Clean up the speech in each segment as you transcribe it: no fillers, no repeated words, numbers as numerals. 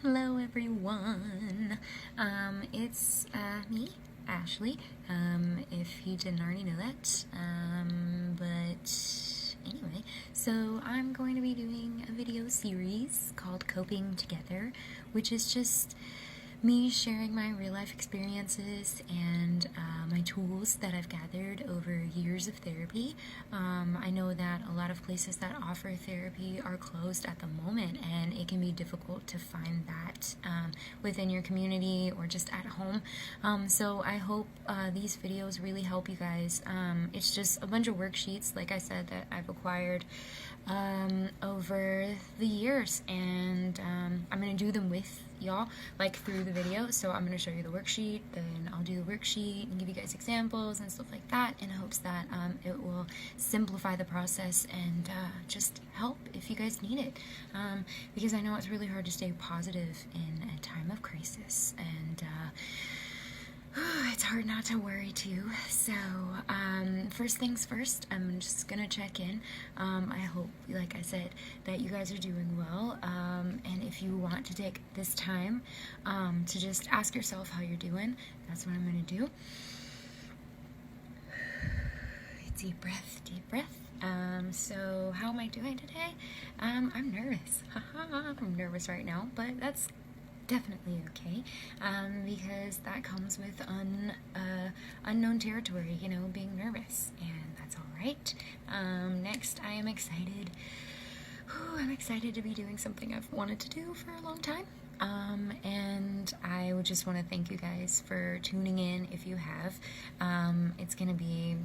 Hello everyone. It's me, Ashley. If you didn't already know that. But anyway, so I'm going to be doing a video series called Coping Together, which is just me sharing my real life experiences and my tools that I've gathered over years of therapy. I know that a lot of places that offer therapy are closed at the moment, and it can be difficult to find that within your community or just at home. So I hope these videos really help you guys. It's just a bunch of worksheets, like I said, that I've acquired over the years, and I'm going to do them with y'all, like through the video. So I'm going to show you the worksheet, then I'll do the worksheet and give you guys examples and stuff like that, in hopes that it will simplify the process and just help if you guys need it, because I know it's really hard to stay positive in a time of crisis, and it's hard not to worry too. So first things first, I'm just gonna check in. I hope, like I said, that you guys are doing well, and if you want to take this time to just ask yourself how you're doing, that's what I'm gonna do. Deep breath, deep breath. So how am I doing today? I'm nervous. I'm nervous right now, but that's definitely okay, because that comes with unknown territory, you know, being nervous, and that's all right. Next, I am excited. I'm excited to be doing something I've wanted to do for a long time, and I would just want to thank you guys for tuning in. If you have, it's gonna be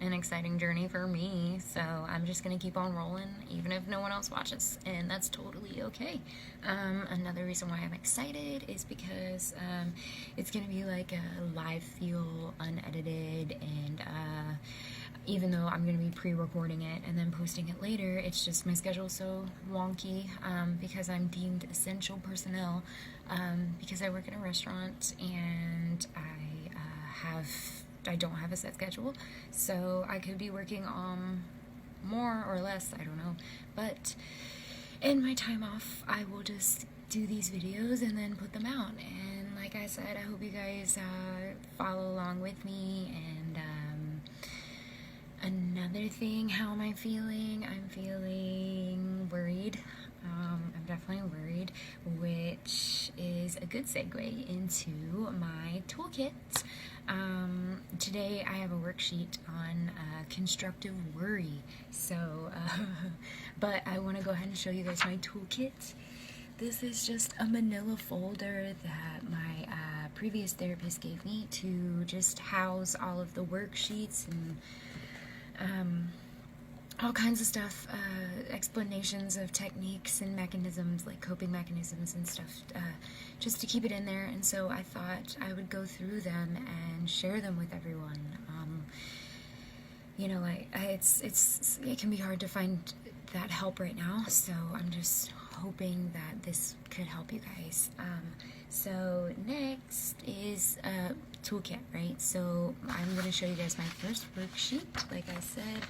an exciting journey for me, so I'm just gonna keep on rolling even if no one else watches, and that's totally okay. Another reason why I'm excited is because it's gonna be like a live feel, unedited, and even though I'm gonna be pre-recording it and then posting it later, it's just my schedule's so wonky, because I'm deemed essential personnel, because I work in a restaurant and I don't have a set schedule, so I could be working on more or less, I don't know, but in my time off, I will just do these videos and then put them out. And like I said, I hope you guys follow along with me. And another thing, how am I feeling? I'm feeling worried. I'm definitely worried, which is a good segue into my toolkit. Today I have a worksheet on constructive worry, so but I want to go ahead and show you guys my toolkit. This is just a manila folder that my previous therapist gave me to just house all of the worksheets and all kinds of stuff, explanations of techniques and mechanisms, like coping mechanisms and stuff, just to keep it in there. And so I thought I would go through them and share them with everyone. You know, it can be hard to find that help right now, so I'm just hoping that this could help you guys. So next is toolkit, right? So I'm going to show you guys my first worksheet. Like I said,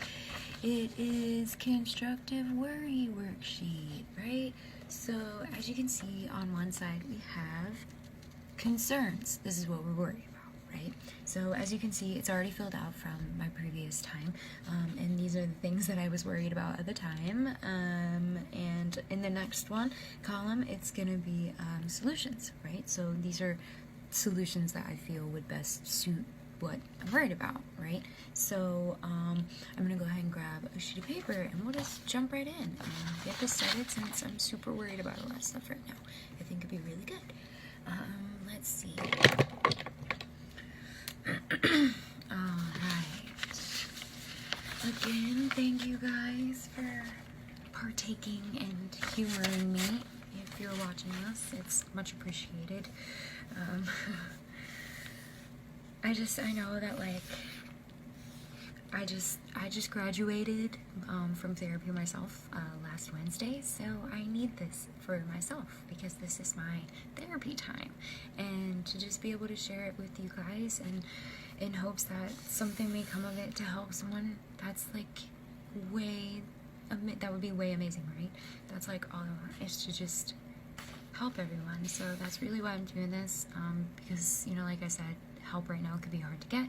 it is constructive worry worksheet, right? So as you can see, on one side we have concerns. This is what we're worried about, right? So as you can see, it's already filled out from my previous time, and these are the things that I was worried about at the time. And in the next column, it's going to be solutions, right? So these are solutions that I feel would best suit what I'm worried about, right? So I'm gonna go ahead and grab a sheet of paper and we'll just jump right in and get this started, since I'm super worried about a lot of stuff right now. I think it'd be really good. Let's see. Alright. Again, thank you guys for partaking and humoring me. If you're watching this, it's much appreciated. I know that, like, I just graduated from therapy myself last Wednesday, so I need this for myself, because this is my therapy time, and to just be able to share it with you guys, and in hopes that something may come of it to help someone, that's like that would be way amazing, right? That's like all I want, is to just help everyone. So that's really why I'm doing this, because, you know, like I said, help right now could be hard to get,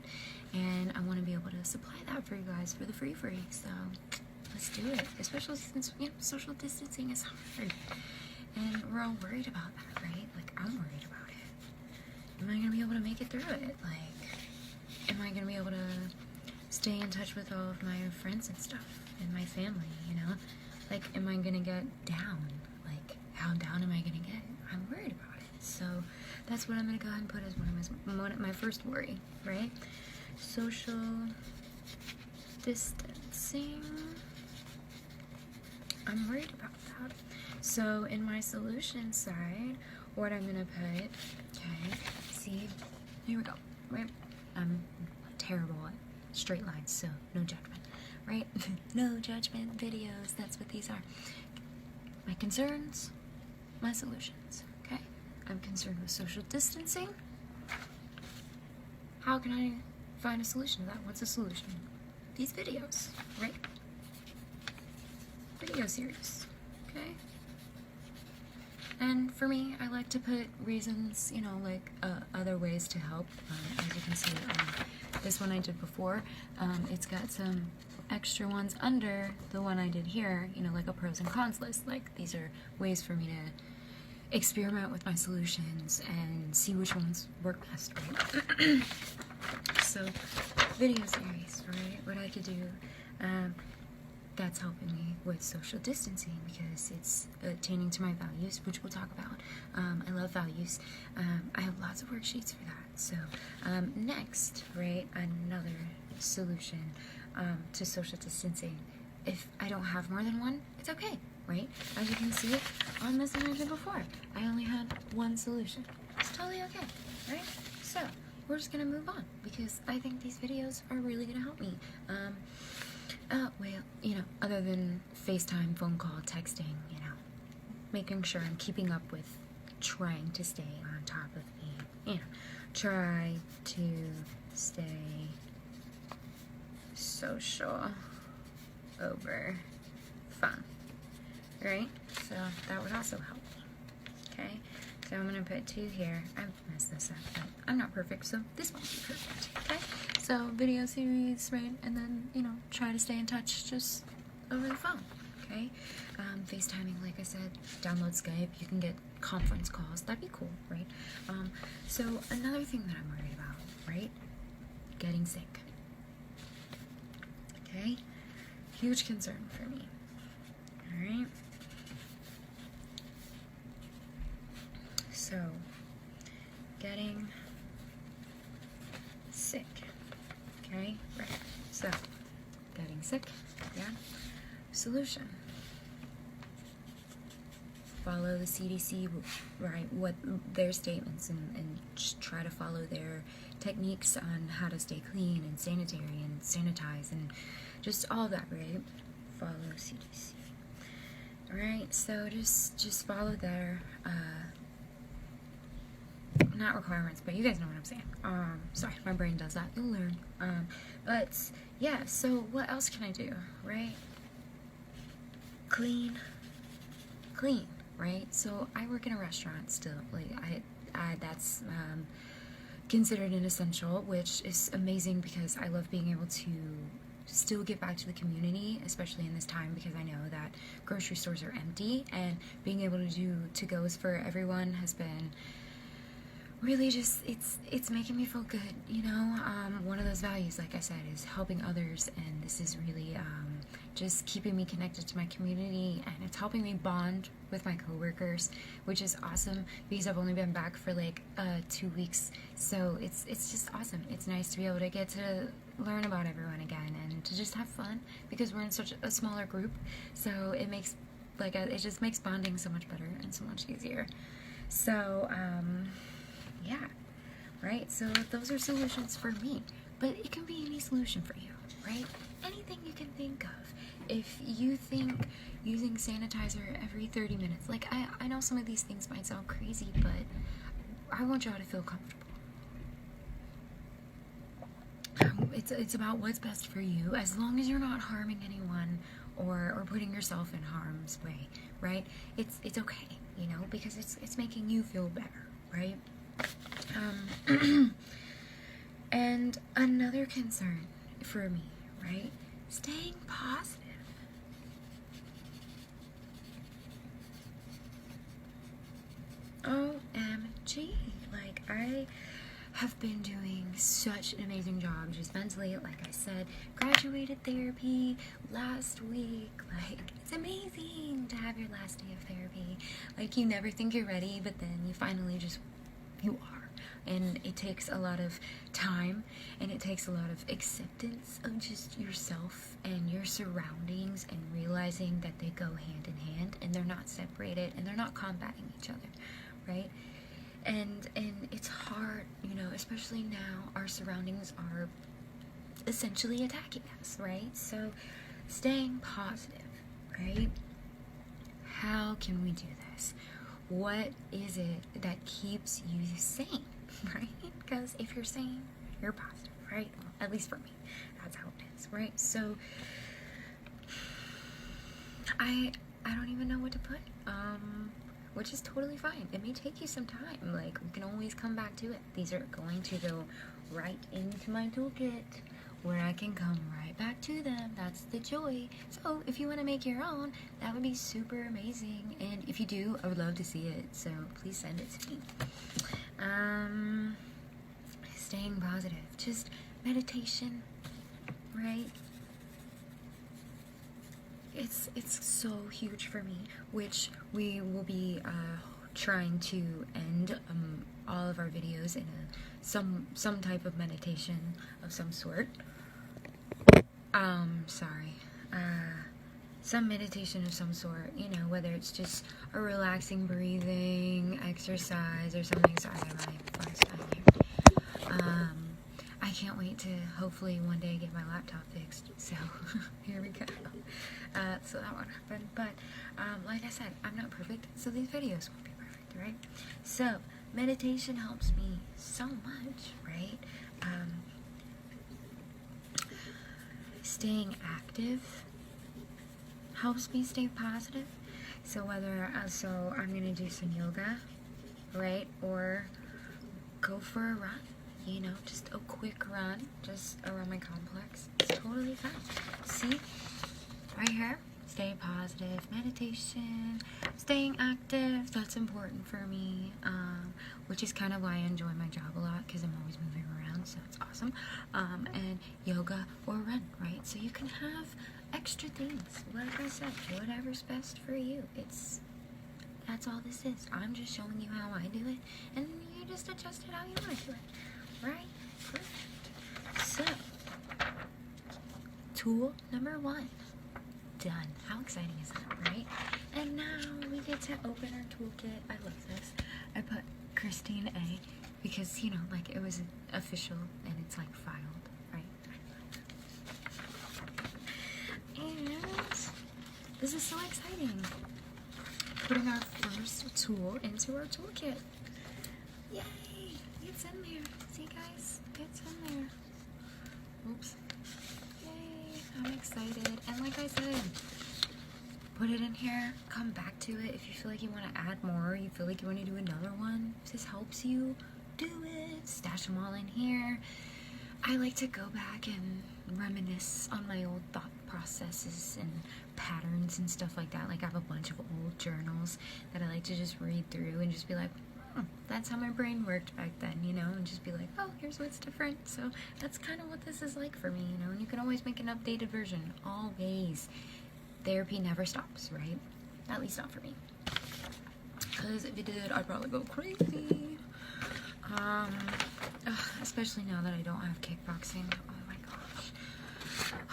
and I want to be able to supply that for you guys for the free. So let's do it, especially since, you know, social distancing is hard, and we're all worried about that, right? Like, I'm worried about it. Am I gonna be able to make it through it? Like, am I gonna be able to stay in touch with all of my friends and stuff, and my family, you know? Like, am I gonna get down? Like, how down am I gonna get? I'm worried about it. So that's what I'm gonna go ahead and put as one of my first worry, right? Social distancing. I'm worried about that. So in my solution side, what I'm gonna put, okay, see, here we go, right? I'm terrible at straight lines, so no judgment, right? No judgment videos, that's what these are. My concerns, my solutions, okay? I'm concerned with social distancing. How can I find a solution to that? What's the solution? These videos, right? Video series, okay? And for me, I like to put reasons, you know, like other ways to help. As you can see, this one I did before, it's got some extra ones under the one I did here, you know, like a pros and cons list. Like, these are ways for me to experiment with my solutions and see which ones work best, right? So, video series, right? What I could do, that's helping me with social distancing because it's attaining to my values, which we'll talk about. I love values. I have lots of worksheets for that. So next, right, another solution to social distancing. If I don't have more than one, it's okay, right? As you can see on this one I did before, I only had one solution. It's totally okay, right? So we're just gonna move on because I think these videos are really gonna help me. Well, you know, other than FaceTime, phone call, texting, you know, making sure I'm keeping up with trying to stay on top of me, you know, try to stay social over fun, right? So that would also help, okay? So I'm going to put 2 here. I've messed this up, but I'm not perfect, so this won't be perfect, okay? So video series, right? And then, you know, try to stay in touch just over the phone, okay? FaceTiming, like I said, download Skype. You can get conference calls. That'd be cool, right? So another thing that I'm worried about, right? Getting sick, okay? Huge concern for me, all right? So, getting sick, okay, right, so, getting sick, yeah, solution, follow the CDC, right, what their statements, and just try to follow their techniques on how to stay clean and sanitary and sanitize and just all that, right, follow CDC, alright, so just follow their, not requirements, but you guys know what I'm saying. Sorry, my brain does that. You'll learn. But yeah, so what else can I do, right? Clean, right? So I work in a restaurant still. Like that's considered an essential, which is amazing because I love being able to still give back to the community, especially in this time, because I know that grocery stores are empty, and being able to do to-goes for everyone has been really just, it's making me feel good, you know. One of those values, like I said, is helping others, and this is really just keeping me connected to my community, and it's helping me bond with my coworkers, which is awesome because I've only been back for like 2 weeks, so it's just awesome. It's nice to be able to get to learn about everyone again and to just have fun because we're in such a smaller group, so it makes it just makes bonding so much better and so much easier. So yeah, right? So those are solutions for me, but it can be any solution for you, right? Anything you can think of. If you think using sanitizer every 30 minutes, like I know some of these things might sound crazy, but I want y'all to feel comfortable. It's about what's best for you, as long as you're not harming anyone or putting yourself in harm's way, right? It's okay. you know, because it's making you feel better, right? And another concern for me, right? Staying positive. OMG, like, I have been doing such an amazing job just mentally. Like I said, graduated therapy last week. Like, it's amazing to have your last day of therapy. Like, you never think you're ready, but then you finally just, you are. And it takes a lot of time, and it takes a lot of acceptance of just yourself and your surroundings, and realizing that they go hand in hand and they're not separated and they're not combating each other, right? And it's hard, you know, especially now our surroundings are essentially attacking us, right? So staying positive, right? How can we do this? What is it that keeps you sane, right? Because if you're sane, you're positive, right? Well, at least for me, that's how it is, right? So I don't even know what to put, which is totally fine. It may take you some time. Like, we can always come back to it. These are going to go right into my toolkit, where I can come right back to them. That's the joy. So if you want to make your own, that would be super amazing. And if you do, I would love to see it. So please send it to me. Staying positive. Just meditation, right? It's so huge for me, which we will be trying to end all of our videos in some type of meditation of some sort. Some meditation of some sort, you know, whether it's just a relaxing breathing exercise or something. Sorry, my voice here. I can't wait to hopefully one day get my laptop fixed, so here we go. So that won't happen, but like I said, I'm not perfect, so these videos won't be perfect, right? So meditation helps me so much, right? Staying active helps me stay positive. So whether I'm gonna do some yoga, right, or go for a run, you know, just a quick run just around my complex. It's totally fine. See, right here, stay positive, meditation, staying active. That's important for me, which is kind of why I enjoy my job a lot, because I'm always moving around, so it's awesome. And yoga or run, right? So you can have extra things. Like I said, whatever's best for you. That's all this is. I'm just showing you how I do it, and you just adjust it how you want to do it, right? Perfect. So, tool number 1 done. How exciting is that, right? And now we get to open our toolkit. I love this. I put Christine A because, you know, like, it was official and it's like filed, right? And this is so exciting. Putting our first tool into our toolkit. Yay! It's in there. See, guys? It's in there. Oops. Yay! I'm excited. And like I said, put it in here. Come back to it. If you feel like you want to add more, you feel like you want to do another one, if this helps you, do it. Stash them all in here. I like to go back and reminisce on my old thought processes and patterns and stuff like that. Like, I have a bunch of old journals that I like to just read through and just be like, that's how my brain worked back then, you know, and just be like, oh, here's what's different. So that's kind of what this is like for me, you know, and you can always make an updated version. Always. Therapy never stops, right? At least not for me. Because if it did, I'd probably go crazy. Especially now that I don't have kickboxing. Oh my gosh.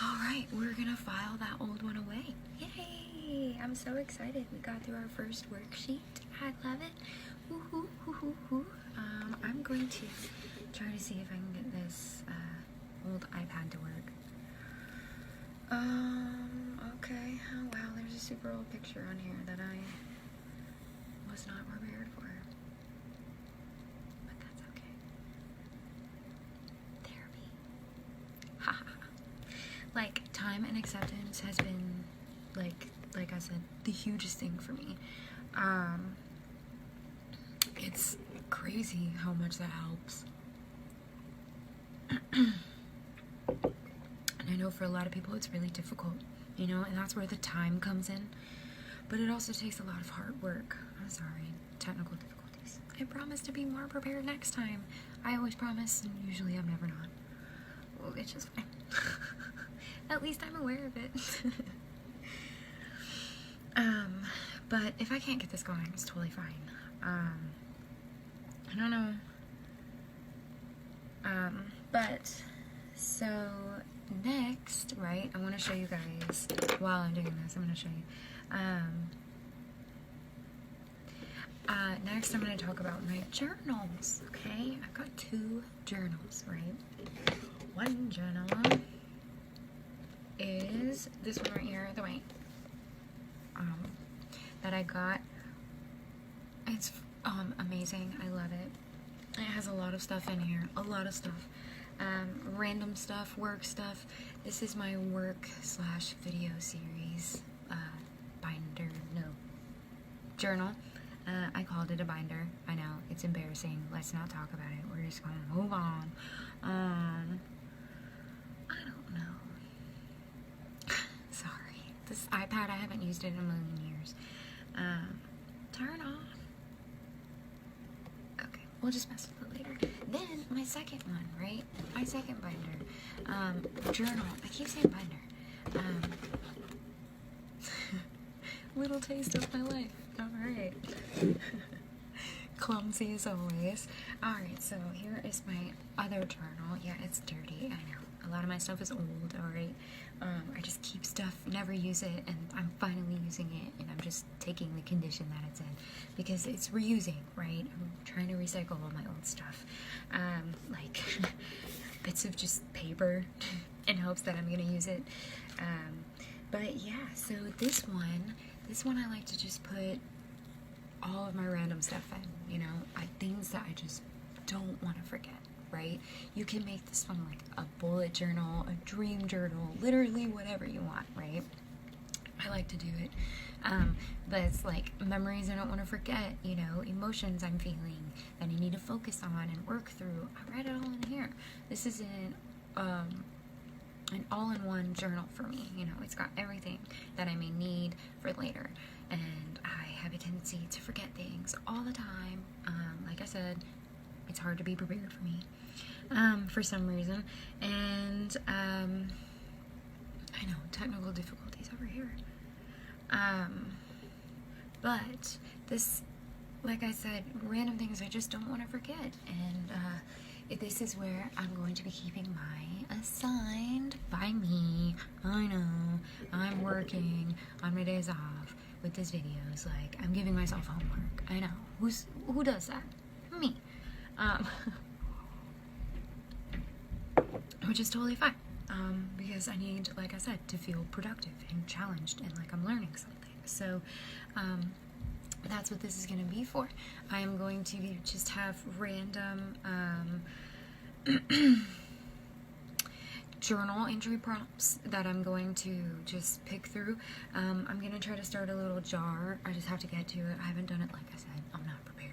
Alright, we're gonna file that old one away. Yay! I'm so excited. We got through our first worksheet. I love it. Woohoo, hoo, hoo. I'm going to try to see if I can get this old iPad to work. Okay. Oh wow, there's a super old picture on here that I was not prepared for. But that's okay. Therapy. Haha. Like, time and acceptance has been, like I said, the hugest thing for me. it's crazy how much that helps. And I know for a lot of people it's really difficult, you know, and that's where the time comes in. But it also takes a lot of hard work. I'm sorry, technical difficulties. I promise to be more prepared next time. I always promise, and usually I'm never not. Well, it's just fine. At least I'm aware of it. But if I can't get this going, it's totally fine. I don't know. But, so, next, right, I want to show you guys, while I'm doing this, I'm going to show you, next I'm going to talk about my journals, okay? I've got 2 journals, right? One journal is this one right here, the white, that I got. It's, amazing. I love it. It has a lot of stuff in here, a lot of stuff. Random stuff, work stuff. This is my work/video series, binder, no, journal. I called it a binder. I know, it's embarrassing. Let's not talk about it. We're just gonna move on. I don't know. Sorry. This iPad, I haven't used it in a million years. Turn off. Okay, we'll just mess with it later. Then, my second one, right? My second binder. Journal. I keep saying binder. Little taste of my life. Alright. Clumsy as always. Alright, so here is my other journal. Yeah, it's dirty, I know. A lot of my stuff is old, alright? I just keep stuff, never use it, and I'm finally using it, and I'm just taking the condition that it's in, because it's reusing, right? I'm trying to recycle all my old stuff. Like, bits of just paper, in hopes that I'm gonna use it. But yeah, so this one I like to just put all of my random stuff in, you know, things that I just don't want to forget, right? You can make this one like a bullet journal, a dream journal, literally whatever you want, right? I like to do it. But it's like memories I don't want to forget, you know, emotions I'm feeling that I need to focus on and work through. I write it all in here. This is an all-in-one journal for me. You know, it's got everything that I may need for later, and I have a tendency to forget things all the time. Like I said, it's hard to be prepared for me, for some reason, and I know, technical difficulties over here, but this, like I said, random things I just don't want to forget, and this is where I'm going to be keeping my assigned by me. I know, I'm working on my days off with these videos, like, I'm giving myself homework. I know, who does that? Me. Which is totally fine, because I need, like I said, to feel productive and challenged and like I'm learning something. So, that's what this is going to be for. I am going to just have random journal entry prompts that I'm going to just pick through. I'm going to try to start a little jar. I just have to get to it. I haven't done it, like I said. I'm not prepared.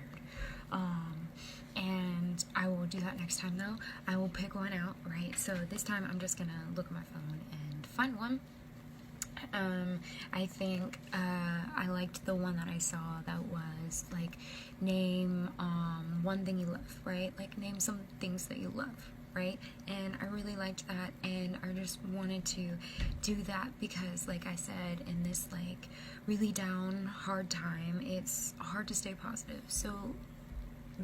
And I will do that next time, though. I will pick one out, right? So this time I'm just going to look at my phone and find one. I think I liked the one that I saw that was like, name one thing you love, right? Like, name some things that you love, right? And I really liked that, and I just wanted to do that because, like I said, in this like really down, hard time, it's hard to stay positive. So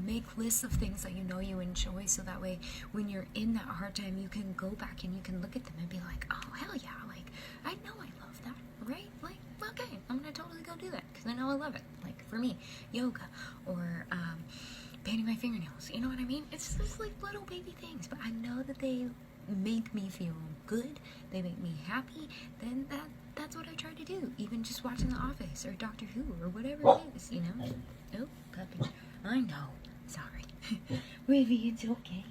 make lists of things that you know you enjoy, so that way when you're in that hard time, you can go back and you can look at them and be like, oh hell yeah, like I know I love that, right? Like, okay, I'm gonna totally go do that because I know I love it. Like, for me, yoga or painting my fingernails, you know what I mean? It's just like little baby things, but I know that they make me feel good, they make me happy. Then that's what I try to do, even just watching The Office or Doctor Who or whatever it is, you know? Oh, puppy. I know. Sorry. Ruby, it's okay.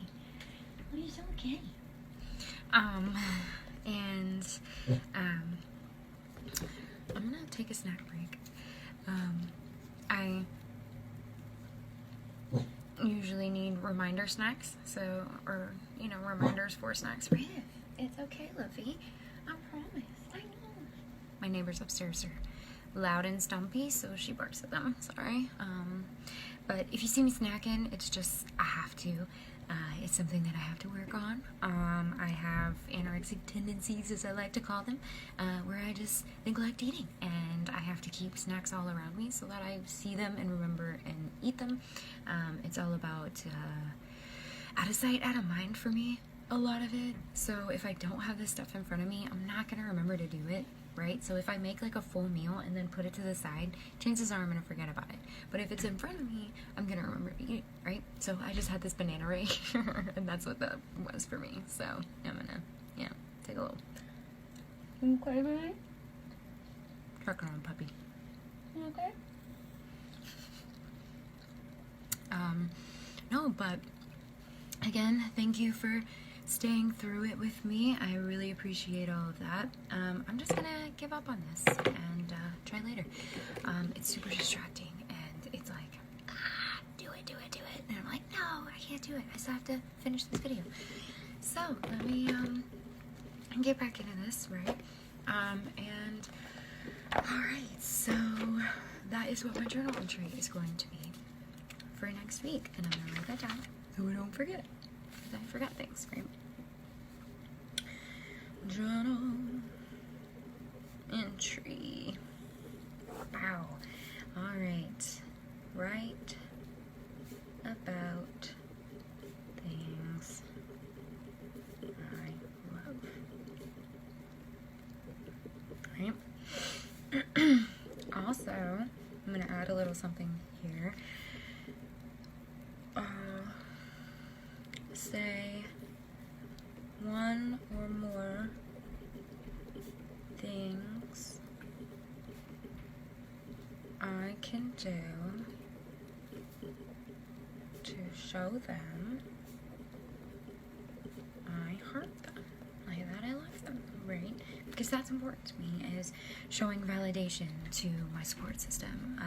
It's okay. And, I'm gonna take a snack break. usually need reminder snacks, so, or, you know, reminders for snacks. Riff, it's okay, Luffy. I promise. I know. My neighbors upstairs are loud and stumpy, so she barks at them. Sorry. But if you see me snacking, it's just, I have to. It's something that I have to work on. I have anorexic tendencies, as I like to call them, where I just neglect eating, and I have to keep snacks all around me so that I see them and remember and eat them. It's all about out of sight, out of mind for me, a lot of it. So if I don't have this stuff in front of me, I'm not gonna remember to do it, right? So if I make like a full meal and then put it to the side, chances are I'm gonna forget about it. But if it's in front of me, I'm gonna remember to eat it, right? So I just had this banana right here, and that's what that was for me. So I'm gonna, yeah, take a little. Okay, baby? Trucking on, puppy. You okay? No, but again, thank you for staying through it with me. I really appreciate all of that. I'm just gonna give up on this and try later. It's super distracting, and it's like, do it. And I'm like, no, I can't do it. I still have to finish this video. So let me get back into this, right? And alright, so that is what my journal entry is going to be for next week, and I'm gonna write that down so we don't forget, because I forgot things, right? Journal entry. Wow. Alright. Write about things I love. Right? Also, I'm gonna add a little something here. Say one or more things I can do to show them I heart them, like that I love them, right? Because that's important to me, is showing validation to my support system,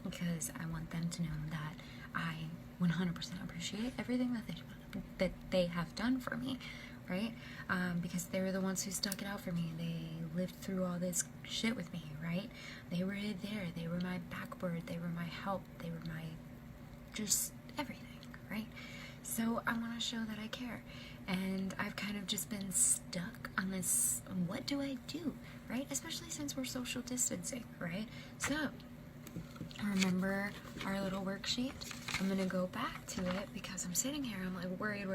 because I want them to know that I 100% appreciate everything that they have done for me, right? Because they were the ones who stuck it out for me. They lived through all this shit with me, right? They were there. They were my backboard. They were my help. They were my just everything, right? So I want to show that I care. And I've kind of just been stuck on this, what do I do, right? Especially since we're social distancing, right? So remember our little worksheet? I'm going to go back to it because I'm sitting here, I'm like worried,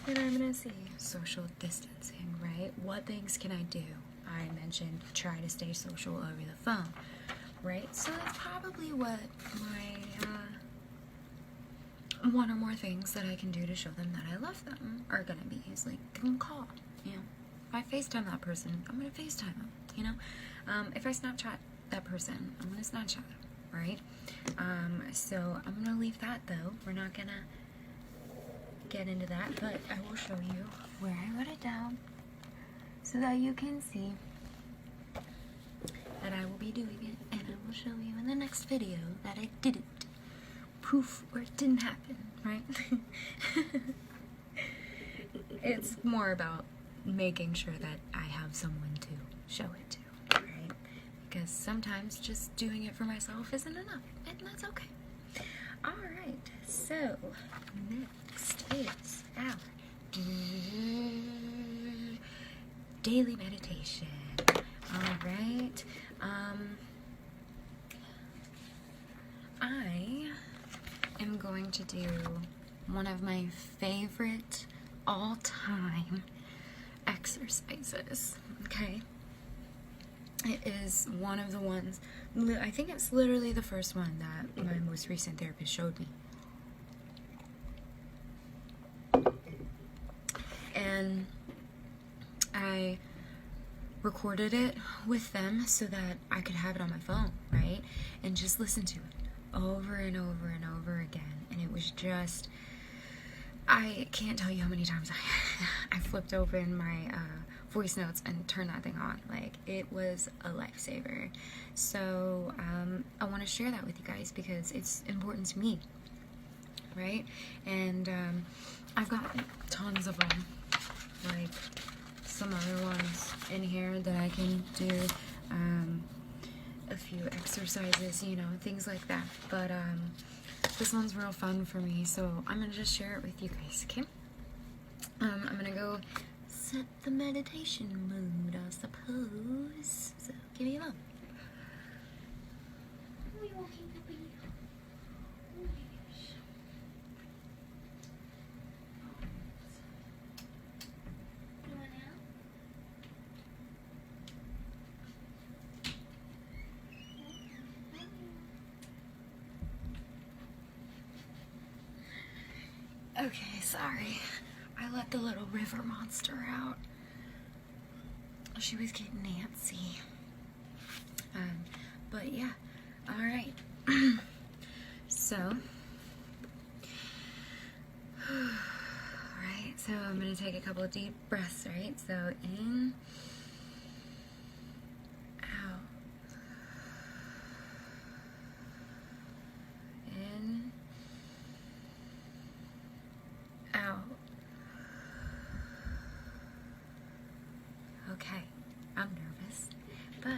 and I'm going to see social distancing, right? What things can I do? I mentioned try to stay social over the phone, right? So that's probably what my one or more things that I can do to show them that I love them are going to be. Is like, give them a call, you know? If I FaceTime that person, I'm going to FaceTime them, you know? If I Snapchat that person, I'm going to Snapchat them. Right? So I'm gonna leave that though. We're not gonna get into that, but I will show you where I wrote it down so that you can see that I will be doing it, and I will show you in the next video that I didn't. Poof, or it didn't happen, right? It's more about making sure that I have someone to show it to. Because sometimes just doing it for myself isn't enough, and that's okay. Alright, so next is our daily meditation. Alright, I am going to do one of my favorite all-time exercises, okay? It is one of the ones, I think it's literally the first one that my most recent therapist showed me. And I recorded it with them so that I could have it on my phone, right? And just listen to it over and over and over again. And it was just, I can't tell you how many times I flipped open my voice notes and turn that thing on. Like, it was a lifesaver. So I want to share that with you guys because it's important to me. right? And I've got tons of them, like some other ones in here that I can do a few exercises, you know, things like that. But this one's real fun for me, so I'm gonna just share it with you guys, okay? I'm gonna go set the meditation mood, I suppose. So give me a moment. Okay, sorry. I let the little river monster out. She was getting antsy. But yeah, alright. So, alright, so I'm gonna take a couple of deep breaths, right? So, in, out, in, out. Okay, I'm nervous, but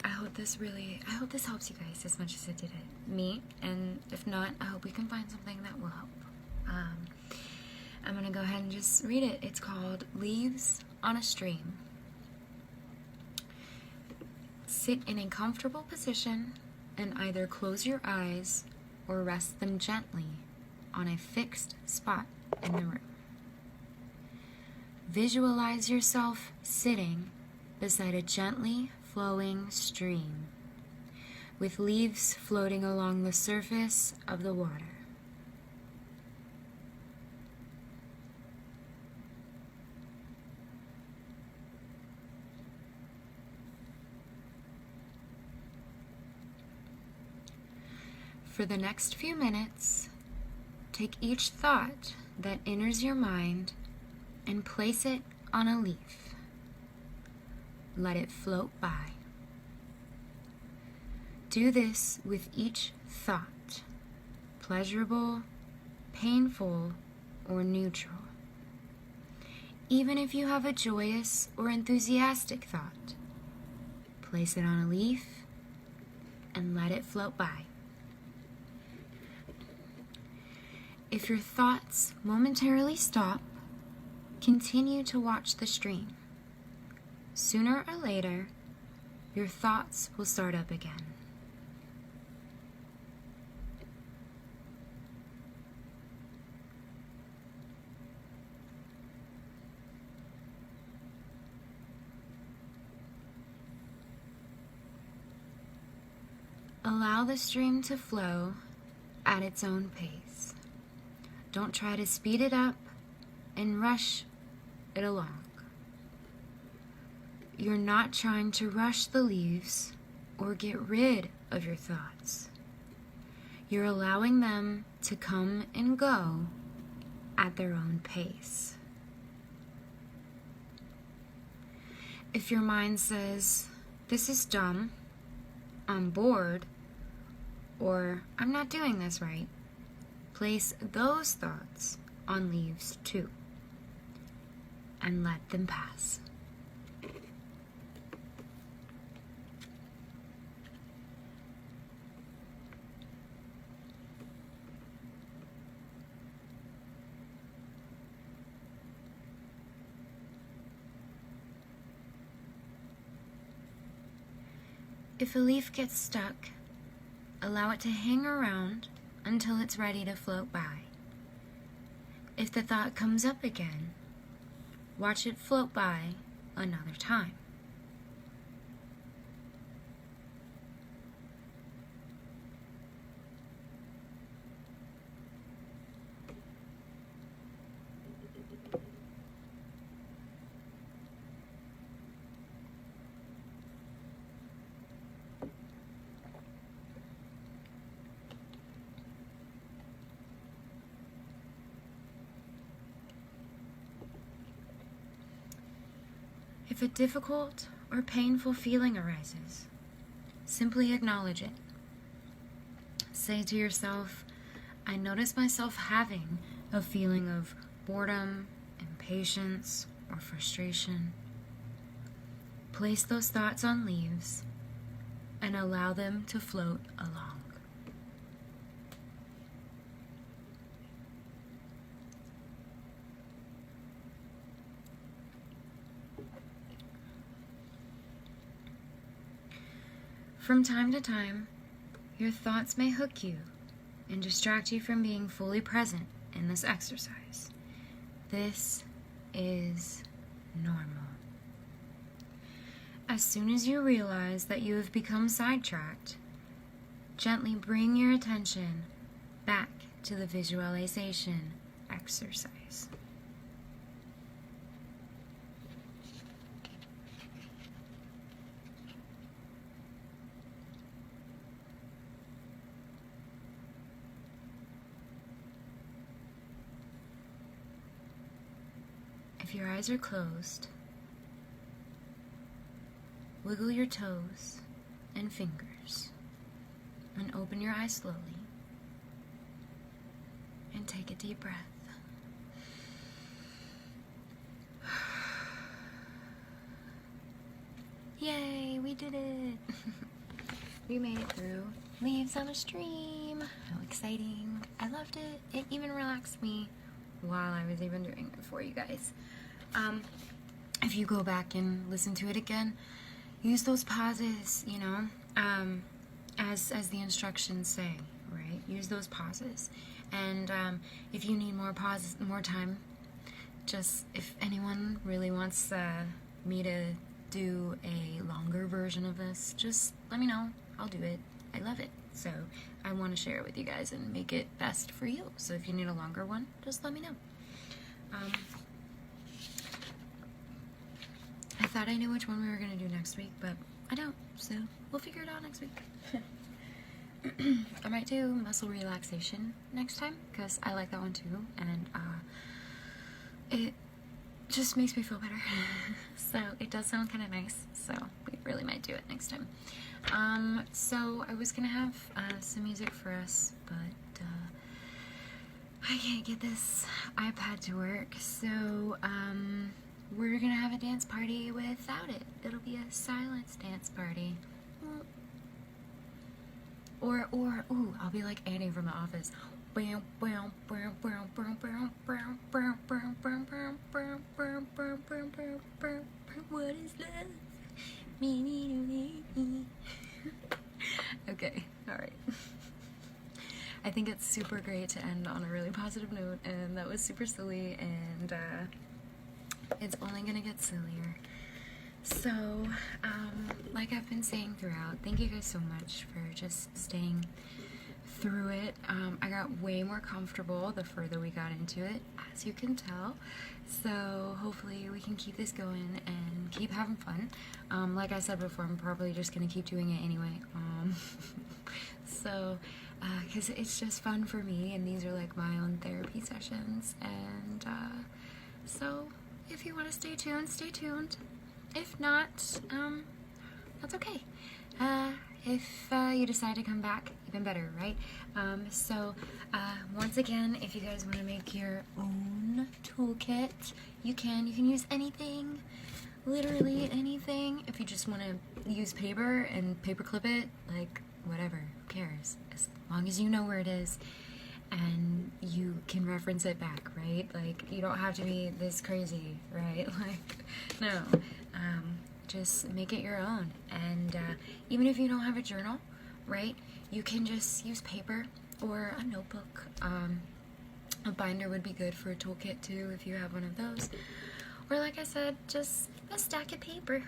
I hope this helps you guys as much as it did me, and if not, I hope we can find something that will help. I'm gonna go ahead and just read it. It's called Leaves on a Stream. Sit in a comfortable position and either close your eyes or rest them gently on a fixed spot in the room. Visualize yourself sitting beside a gently flowing stream with leaves floating along the surface of the water. For the next few minutes, take each thought that enters your mind and place it on a leaf. Let it float by. Do this with each thought, pleasurable, painful, or neutral. Even if you have a joyous or enthusiastic thought, place it on a leaf and let it float by. If your thoughts momentarily stop, continue to watch the stream. Sooner or later, your thoughts will start up again. Allow the stream to flow at its own pace. Don't try to speed it up and rush it along. You're not trying to rush the leaves or get rid of your thoughts. You're allowing them to come and go at their own pace. If your mind says, "This is dumb," "I'm bored," or "I'm not doing this right," place those thoughts on leaves too, and let them pass. If a leaf gets stuck, allow it to hang around until it's ready to float by. If the thought comes up again, watch it float by another time. If a difficult or painful feeling arises, simply acknowledge it. Say to yourself, I notice myself having a feeling of boredom, impatience, or frustration. Place those thoughts on leaves and allow them to float along. From time to time, your thoughts may hook you and distract you from being fully present in this exercise. This is normal. As soon as you realize that you have become sidetracked, gently bring your attention back to the visualization exercise. If your eyes are closed, wiggle your toes and fingers and open your eyes slowly and take a deep breath. Yay, we did it! We made it through Leaves on a Stream. How exciting. I loved it. It even relaxed me while I was even doing it for you guys. If you go back and listen to it again, use those pauses, you know, as the instructions say, right? Use those pauses. And if you need more pauses, more time, just if anyone really wants me to do a longer version of this, just let me know. I'll do it. I love it. So I want to share it with you guys and make it best for you. So if you need a longer one, just let me know. I thought I knew which one we were going to do next week, but I don't, so we'll figure it out next week. I might do muscle relaxation next time, because I like that one too, and it just makes me feel better. So it does sound kind of nice, so we really might do it next time. So I was going to have some music for us, but I can't get this iPad to work, so we're gonna have a dance party without it. It'll be a silence dance party. Or I'll be like Annie from The Office. What is love? Okay, alright. I think it's super great to end on a really positive note, and that was super silly, and it's only gonna get sillier. So, like I've been saying throughout, thank you guys so much for just staying through it. I got way more comfortable the further we got into it, as you can tell. So hopefully we can keep this going and keep having fun. Like I said before, I'm probably just gonna keep doing it anyway. So, because it's just fun for me, and these are like my own therapy sessions, and so if you want to stay tuned, stay tuned. If not, that's okay. If you decide to come back, even better, right? So once again, if you guys want to make your own toolkit, you can use anything, literally anything. If you just want to use paper and paper clip it, like whatever, who cares? As long as you know where it is and you can reference it back, right? Like, you don't have to be this crazy, right? Like, no. Just make it your own. And even if you don't have a journal, right, you can just use paper or a notebook. A binder would be good for a toolkit too, if you have one of those. Or like I said, just a stack of paper,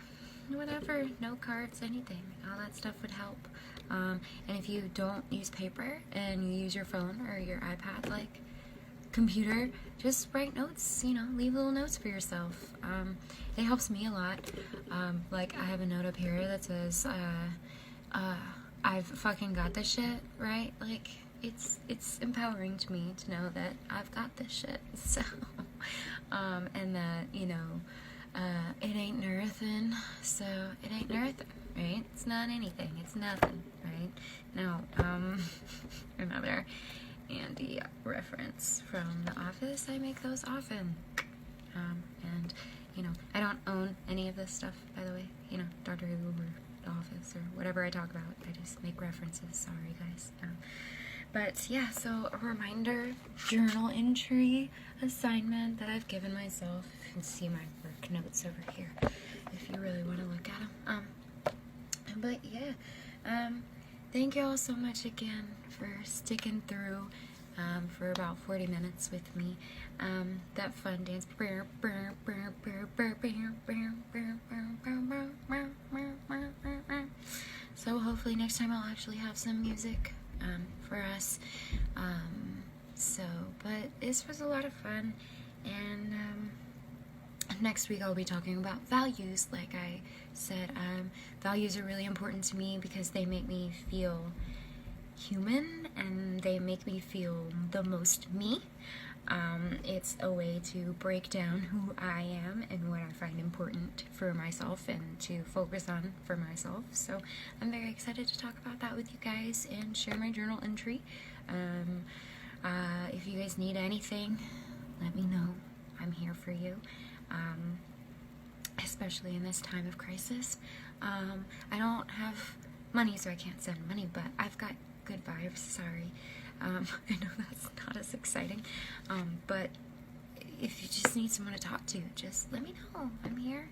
whatever, note cards, anything. All that stuff would help. And if you don't use paper and you use your phone or your iPad, like computer, just write notes, you know, leave little notes for yourself. It helps me a lot. Like, I have a note up here that says, I've fucking got this shit, right? Like, it's empowering to me to know that I've got this shit. So, and that, you know, it ain't nothing, so it ain't nothing, right? It's not anything, it's nothing, right? No, remember, Andy reference from The Office. I make those often. And, you know, I don't own any of this stuff, by the way. You know, Doctor Who or The Office or whatever I talk about. I just make references. Sorry, guys. But, yeah, so a reminder, journal entry assignment that I've given myself. You can see my work notes over here if you really want to look at them. But, yeah, thank you all so much again for sticking through for about 40 minutes with me. That fun dance. So hopefully next time I'll actually have some music for us. But this was a lot of fun, and next week I'll be talking about values. Like I said, values are really important to me because they make me feel human and they make me feel the most me. It's a way to break down who I am and what I find important for myself and to focus on for myself. So I'm very excited to talk about that with you guys and share my journal entry. If you guys need anything, let me know. I'm here for you. Especially in this time of crisis. I don't have money, so I can't send money, but I've got good vibes. Sorry. I know that's not as exciting, but if you just need someone to talk to, just let me know. I'm here.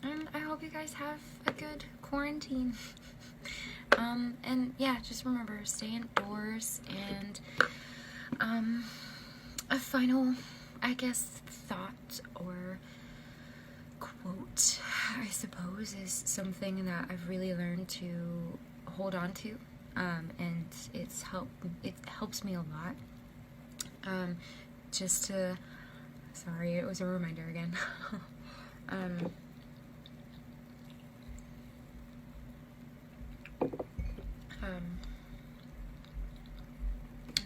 And I hope you guys have a good quarantine. And yeah, just remember, stay indoors. And a final, I guess, thought or quote, I suppose, is something that I've really learned to hold on to, and it helps me a lot. Just to, sorry, it was a reminder again.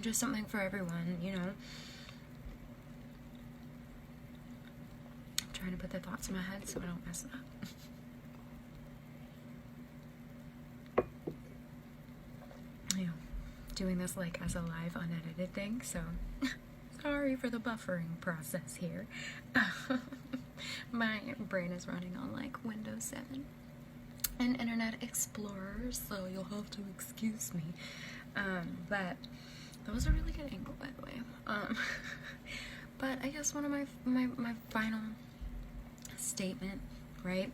Just something for everyone, you know. I'm trying to put the thoughts in my head so I don't mess it up. Yeah, doing this like as a live unedited thing, so sorry for the buffering process here. My brain is running on like Windows 7 and Internet Explorer, so you'll have to excuse me. But that was a really good angle, by the way. But I guess one of my final statement, right,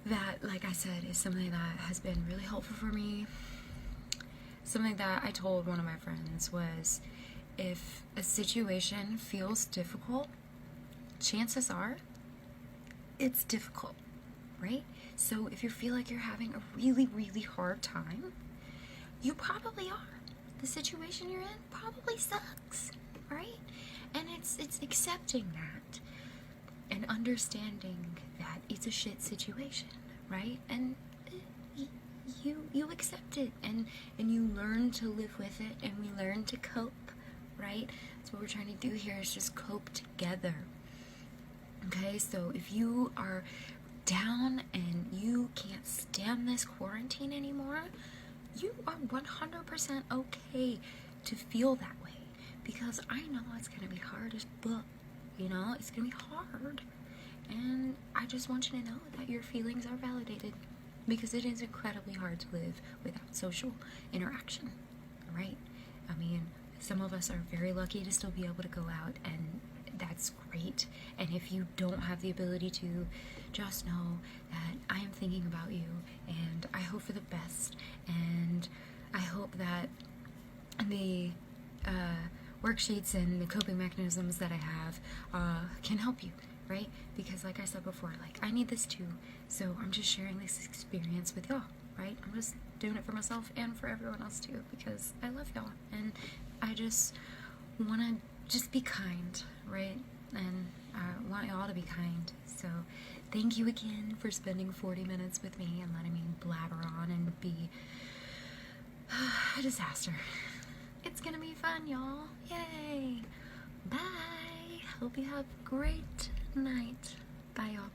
that, like I said, is something that has been really helpful for me. Something that I told one of my friends was, if a situation feels difficult, chances are it's difficult, right? So if you feel like you're having a really, really hard time, you probably are. The situation you're in probably sucks, right? And it's accepting that and understanding that it's a shit situation, right? And you accept it, and you learn to live with it, and we learn to cope, right? That's what we're trying to do here, is just cope together. Okay, so if you are down and you can't stand this quarantine anymore, you are 100% okay to feel that way, because I know it's going to be hard as fuck, you know, it's going to be hard, and I just want you to know that your feelings are validated, because it is incredibly hard to live without social interaction, right? I mean, some of us are very lucky to still be able to go out, and that's great. And if you don't have the ability to, just know that I am thinking about you, and I hope for the best, and I hope that the worksheets and the coping mechanisms that I have can help you, right? Because like I said before, like, I need this too, so I'm just sharing this experience with y'all, right? I'm just doing it for myself and for everyone else too, because I love y'all, and I just want to just be kind, right? And I want y'all to be kind. So thank you again for spending 40 minutes with me and letting me blabber on and be a disaster. It's gonna be fun, y'all. Yay! Bye! Hope you have a great night. Bye, y'all.